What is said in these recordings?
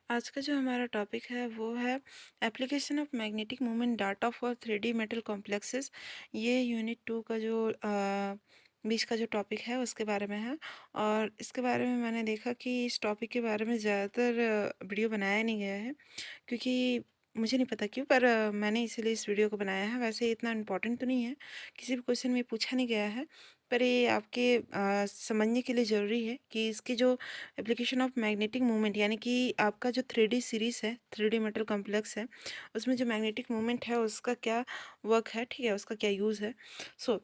आज का जो हमारा टॉपिक है वो है application of magnetic moment data for 3D metal complexes. ये यूनिट 2 का जो बीच का जो टॉपिक है उसके बारे में है। और इसके बारे में मैंने देखा कि इस टॉपिक के बारे में ज़्यादातर वीडियो बनाया नहीं गया है, क्योंकि मुझे नहीं पता क्यों, पर मैंने इसीलिए इस वीडियो को बनाया है। वैसे इतना इम्पोर्टेंट तो नहीं है, किसी भी क्वेश्चन में पूछा नहीं गया है, पर ये आपके समझने के लिए ज़रूरी है कि इसकी जो एप्लीकेशन ऑफ मैग्नेटिक मूवमेंट, यानी कि आपका जो 3D सीरीज़ है, 3D मेटल कॉम्प्लेक्स है, उसमें जो मैग्नेटिक मूवमेंट है उसका क्या वर्क है, ठीक है, उसका क्या यूज़ है। सो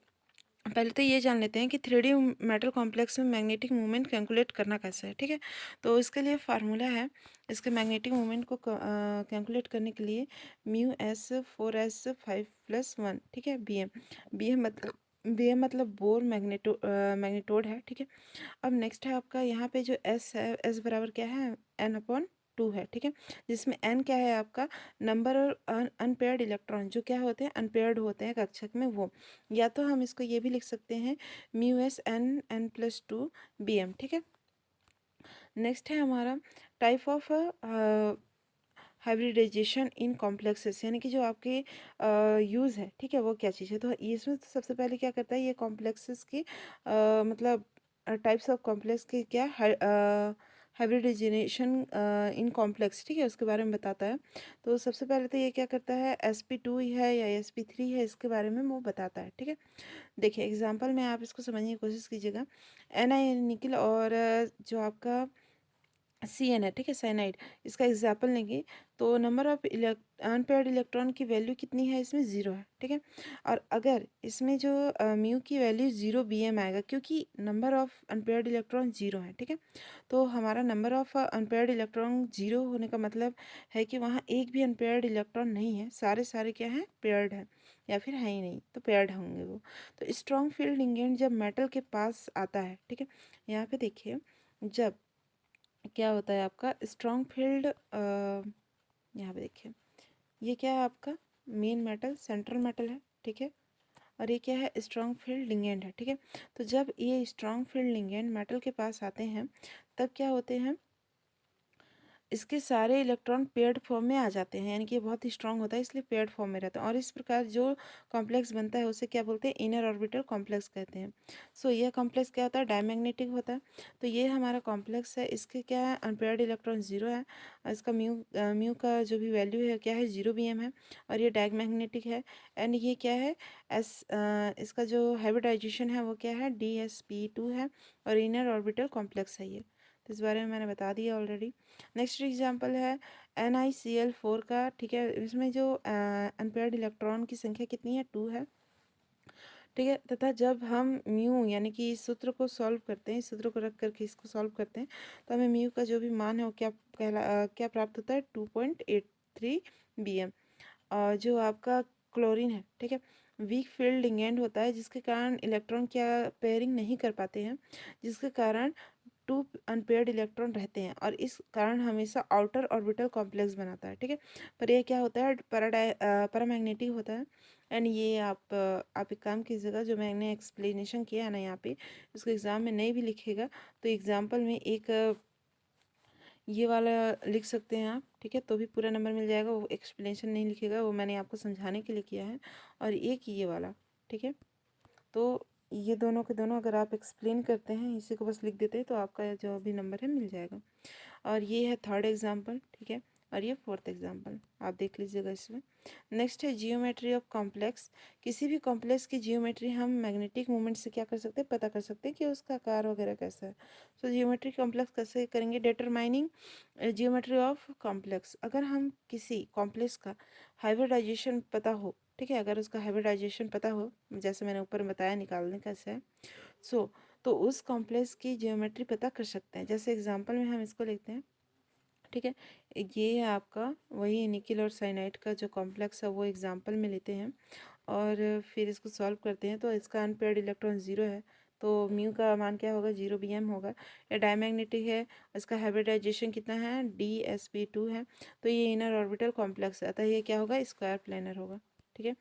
पहले तो ये जान लेते हैं कि 3D मेटल कॉम्प्लेक्स में मैग्नेटिक मूवमेंट कैलकुलेट करना कैसे है, ठीक है। तो इसके लिए फार्मूला है, इसके मैग्नेटिक मूवमेंट को कैलकुलेट करने के लिए μs 4s 5 + 1, ठीक है, बी एम मतलब बोर मैग्नेटोड है, ठीक है। अब नेक्स्ट है आपका यहाँ पे जो एस है, एस बराबर क्या है, n/2 है, ठीक है। जिसमें n क्या है आपका नंबर और अनपेयर्ड इलेक्ट्रॉन जो क्या होते हैं, अनपेयर्ड होते हैं कक्षक में, वो या तो हम इसको ये भी लिख सकते हैं μs n n+2 bm, ठीक है। नेक्स्ट है हमारा type of hybridization in complexes, यानी कि जो आपके यूज़ है, ठीक है, वो क्या चीज़ है। तो इसमें तो सबसे पहले क्या करता है, ये कॉम्प्लेक्सेस की मतलब टाइप्स ऑफ कॉम्प्लेक्स के क्या हाइब्रिडाइजेशन इन कॉम्प्लेक्स, ठीक है, उसके बारे में बताता है। तो सबसे पहले तो ये क्या करता है, sp2 है या sp3 है, इसके बारे में वो बताता है, ठीक है। देखिए एग्जांपल में आप इसको समझने की कोशिश कीजिएगा। ni निकल और जो आपका CN है, ठीक है, साइनाइड, इसका एग्जाम्पल लेंगे तो नंबर ऑफ अनपेयर्ड इलेक्ट्रॉन की वैल्यू कितनी है, इसमें 0 है, ठीक है। और अगर इसमें जो म्यू की वैल्यू 0 bm आएगा, क्योंकि नंबर ऑफ अनपेयर्ड इलेक्ट्रॉन 0 है, ठीक है। तो हमारा नंबर ऑफ अनपेयर्ड इलेक्ट्रॉन 0 होने का मतलब है कि वहाँ एक भी अनपेयर्ड इलेक्ट्रॉन नहीं है, सारे सारे क्या हैं, पेयर्ड हैं, या फिर है ही नहीं तो पेयर्ड होंगे वो। तो स्ट्रॉन्ग फील्ड लिगेंड जब मेटल के पास आता है, ठीक है, यहाँ पे देखिए जब क्या होता है आपका स्ट्रॉन्ग फील्ड, यहाँ पे देखिए ये क्या है आपका मेन मेटल, सेंट्रल मेटल है, ठीक है। और ये क्या है, स्ट्रॉन्ग फील्ड लिगेंड है, ठीक है। तो जब ये स्ट्रॉन्ग फील्ड लिगेंड मेटल के पास आते हैं तब क्या होते हैं, इसके सारे इलेक्ट्रॉन पेयर्ड फॉर्म में आ जाते हैं, यानी कि ये बहुत ही स्ट्रांग होता है इसलिए पेयर्ड फॉर्म में रहता है। और इस प्रकार जो कॉम्प्लेक्स बनता है उसे क्या बोलते हैं, इनर ऑर्बिटल कॉम्प्लेक्स कहते हैं। सो यह कॉम्प्लेक्स क्या होता है, डायमैग्नेटिक होता है। तो ये हमारा कॉम्प्लेक्स है, इसके क्या है, अनपेयर्ड इलेक्ट्रॉन 0 है, और इसका म्यू का जो भी वैल्यू है क्या है, 0 bm है, और ये डायमैग्नेटिक है। एंड ये क्या है, इसका जो हाइब्रिडाइजेशन है वो क्या है, DsP2 है, और इनर ऑर्बिटल कॉम्प्लेक्स है ये। तो इस बारे में मैंने बता दिया ऑलरेडी। नेक्स्ट एग्जांपल है NiCl4 का, ठीक है। इसमें जो अनपेयर्ड इलेक्ट्रॉन की संख्या कितनी है, 2 है, ठीक है। तथा जब हम म्यू यानी कि इस सूत्र को सॉल्व करते हैं, इस सूत्र को रख करके इसको सॉल्व करते हैं, तो हमें म्यू का जो भी मान है वो क्या प्राप्त होता है, 2.83 bm। और जो आपका क्लोरीन है, ठीक है, वीक फील्ड लिगेंड होता है, जिसके कारण इलेक्ट्रॉन क्या पेयरिंग नहीं कर पाते हैं, जिसके कारण 2 अनपेयर्ड इलेक्ट्रॉन रहते हैं, और इस कारण हमेशा आउटर ऑर्बिटल कॉम्प्लेक्स बनाता है, ठीक है। पर यह क्या होता है, पैरामैग्नेटिक होता है। एंड ये आप एक काम कीजिएगा, जो मैंने एक्सप्लेनेशन किया है ना यहाँ पे, उसको एग्ज़ाम में नहीं भी लिखेगा तो एग्जाम्पल में एक ये वाला लिख सकते हैं आप, ठीक है, तो भी पूरा नंबर मिल जाएगा। वो एक्सप्लेनेशन नहीं लिखेगा, वो मैंने आपको समझाने के लिए किया है। और एक ये वाला, ठीक है। तो ये दोनों के दोनों अगर आप एक्सप्लेन करते हैं, इसी को बस लिख देते हैं, तो आपका जो भी नंबर है मिल जाएगा। और ये है थर्ड एग्जाम्पल, ठीक है, और ये फोर्थ एग्जाम्पल आप देख लीजिएगा इसमें। नेक्स्ट है जियोमेट्री ऑफ कॉम्प्लेक्स। किसी भी कॉम्प्लेक्स की जियोमेट्री हम मैग्नेटिक मूवमेंट से क्या कर सकते हैं, पता कर सकते हैं कि उसका आकार वगैरह कैसा है। तो जियोमेट्री कॉम्प्लेक्स कैसे करेंगे, डिटरमाइनिंग जियोमेट्री ऑफ कॉम्प्लेक्स। अगर हम किसी कॉम्प्लेक्स का हाइब्रिडाइजेशन पता हो, ठीक है, अगर उसका हाइब्रिडाइजेशन पता हो, जैसे मैंने ऊपर बताया निकालने कैसे है, सो तो उस कॉम्प्लेक्स की जियोमेट्री पता कर सकते हैं। जैसे एग्जांपल में हम इसको लिखते हैं, ठीक है, ये है आपका वही निकिल और साइनाइड का जो कॉम्प्लेक्स है वो एग्जांपल में लेते हैं, और फिर इसको सॉल्व करते हैं। तो इसका अनपेयर्ड इलेक्ट्रॉन 0 है, तो म्यू का मान क्या होगा, 0 bm होगा। या डायमैग्नेटिक है, इसका हाइब्रिडाइजेशन कितना है, DsP2 है। तो ये इनर ऑर्बिटल कॉम्प्लेक्स है, अतः ये क्या होगा, स्क्वायर प्लेनर होगा, ठीक है।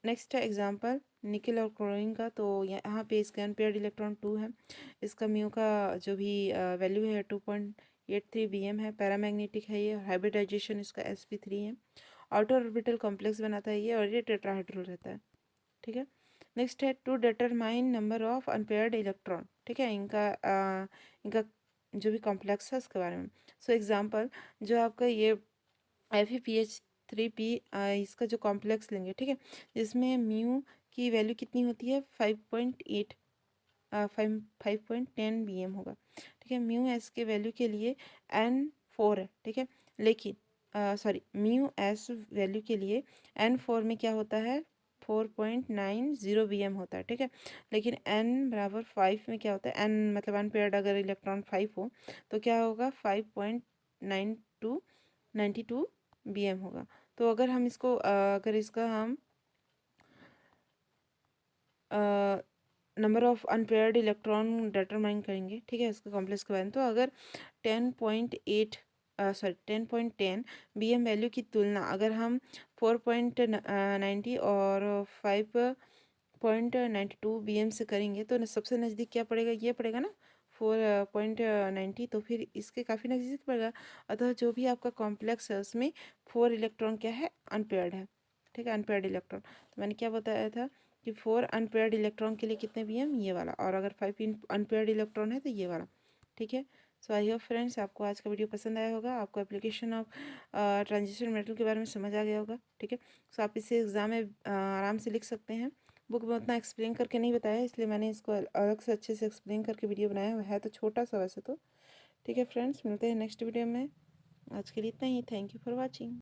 नेक्स्ट है एग्जांपल निकिल और क्लोरीन का। तो यहाँ पे इसका अनपेयर्ड इलेक्ट्रॉन 2 है, इसका म्यू का जो भी वैल्यू है 83 Bm है। पैरामैग्नेटिक है ये, हाइब्रिडाइजेशन इसका sp3 है। आउटर ऑर्बिटल कॉम्प्लेक्स बनाता है ये, और ये टेट्राहेड्रल रहता है। ठीक है। नेक्स्ट है to determine number of unpaired electron. ठीक है, इनका जो भी कॉम्प्लेक्स है उसके बारे में। सो एग्जांपल, जो आपका ये FePH3P इसका जो कॉम्प्लेक्स लेंगे, ठीक है, जिसमें म्यू की वैल्यू कितनी होती है 5.8 5.10 Bm होगा। ठीक है, म्यू एस के वैल्यू के लिए N4 है। ठीक है, लेकिन सॉरी, म्यू एस वैल्यू के लिए N4 में क्या होता है 4.90 Bm होता है। ठीक है, लेकिन N बराबर 5 में क्या होता है, N मतलब अनपेयर्ड अगर इलेक्ट्रॉन 5 हो तो क्या होगा 5.92 Bm होगा। तो अगर हम इसको अगर इसका हम number of unpaired electron determine करेंगे, ठीक है, इसके कॉम्प्लेक्स के बारे में, तो अगर 10.10 Bm वैल्यू की तुलना अगर हम 4.90 और 5.92 Bm से करेंगे तो सबसे नज़दीक क्या पड़ेगा, ये पड़ेगा ना 4.90, तो फिर इसके काफ़ी नज़दीक पड़ेगा। अतः जो भी आपका कॉम्प्लेक्स है उसमें 4 इलेक्ट्रॉन क्या है, अनपेयर्ड है। ठीक है, अनपेयर्ड इलेक्ट्रॉन, तो मैंने क्या बताया था कि 4 अनपेयर्ड इलेक्ट्रॉन के लिए कितने Bm, ये वाला, और अगर 5 अनपेयर्ड इलेक्ट्रॉन है तो ये वाला। ठीक है, सो आई होप फ्रेंड्स आपको आज का वीडियो पसंद आया होगा, आपको एप्लीकेशन ऑफ ट्रांजिशन मेटल के बारे में समझ आ गया होगा। ठीक है, सो आप इसे एग्ज़ाम में आराम से लिख सकते हैं। बुक में उतना एक्सप्लेन करके नहीं बताया, इसलिए मैंने इसको अलग से अच्छे से एक्सप्लेन करके वीडियो बनाया है, तो छोटा सा वैसे तो। ठीक है फ्रेंड्स, मिलते हैं नेक्स्ट वीडियो में। आज के लिए इतना ही। Thank you for watching.